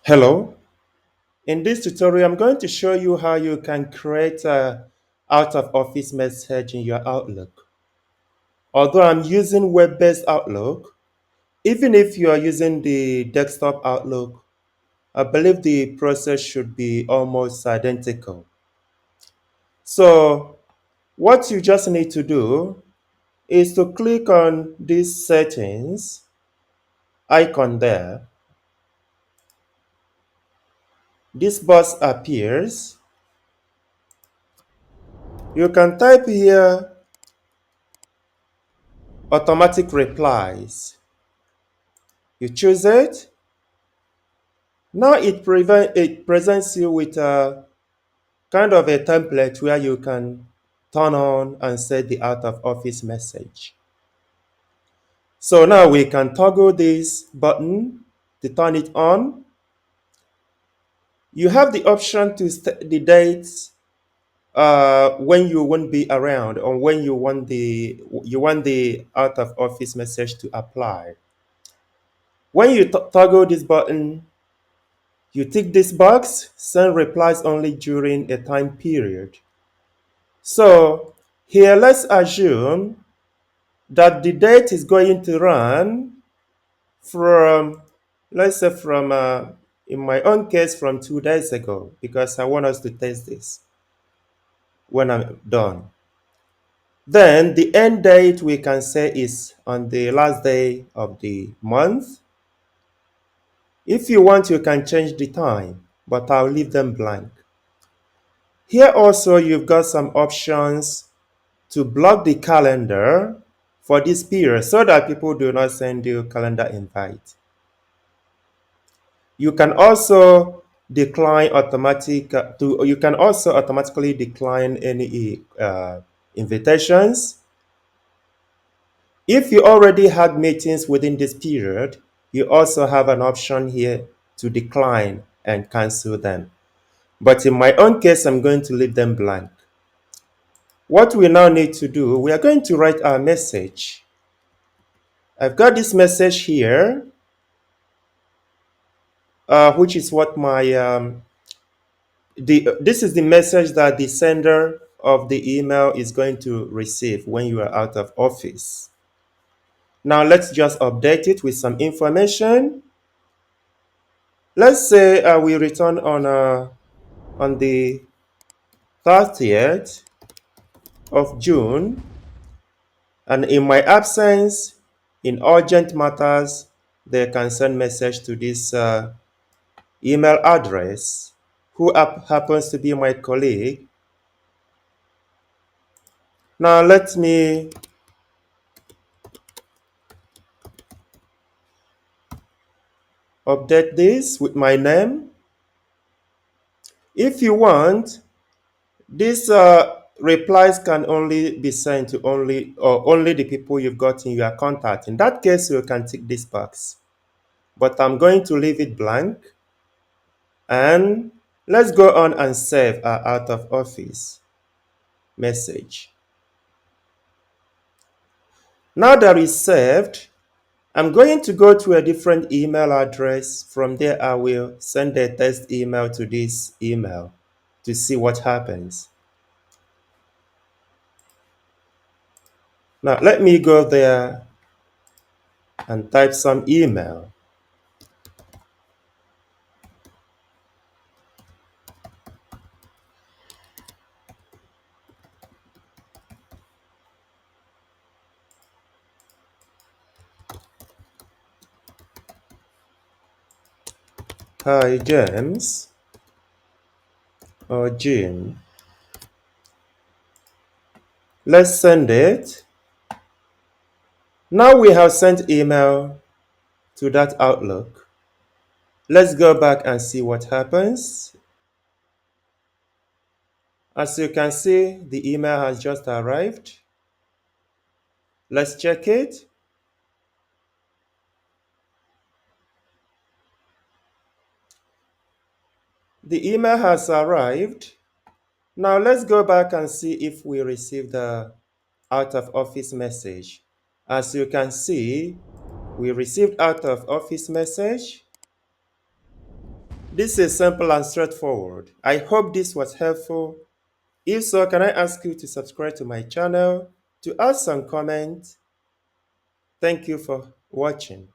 Hello. In this tutorial, I'm going to show you how you can create a out of office message in your Outlook. Although I'm using web-based Outlook, even if you are using the desktop Outlook, I believe the process should be almost identical. So what you just need to do is to click on this settings icon there. This box appears. You can type here automatic replies. You choose it. Now it presents you with a kind of a template where you can turn on and set the out of office message. So now we can toggle this button to turn it on. You have the option to set the dates when you won't be around or when you want the out of office message to apply. When you toggle this button, you tick this box, send replies only during a time period. So here, let's assume that the date is going to run from, let's say in my own case, from 2 days ago, because I want us to test this when I'm done. Then the end date we can say is on the last day of the month. If you want, you can change the time, but I'll leave them blank. Here also, you've got some options to block the calendar for this period so that people do not send you calendar invite. You can also you can also automatically decline any invitations. If you already had meetings within this period, you also have an option here to decline and cancel them. But in my own case, I'm going to leave them blank. What we now need to do, we are going to write our message. I've got this message here, which is what this is the message that the sender of the email is going to receive when you are out of office. Now let's just update it with some information. Let's say we return on the 30th of June, and in my absence, in urgent matters, they can send message to this email address, who happens to be my colleague. Now let me update this with my name. If you want, these replies can only be sent to only the people you've got in your contact. In that case, you can tick this box. But I'm going to leave it blank. And let's go on and save our out of office message. Now that it's saved, I'm going to go to a different email address. From there, I will send a test email to this email to see what happens. Now, let me go there and type some email. Hi, James or Jim. Let's send it. Now we have sent email to that Outlook. Let's go back and see what happens. As you can see, the email has just arrived. Let's check it. The email has arrived. Now let's go back and see if we received the out of office message. As you can see, we received out of office message. This is simple and straightforward. I hope this was helpful. If so, can I ask you to subscribe to my channel, to add some comments? Thank you for watching.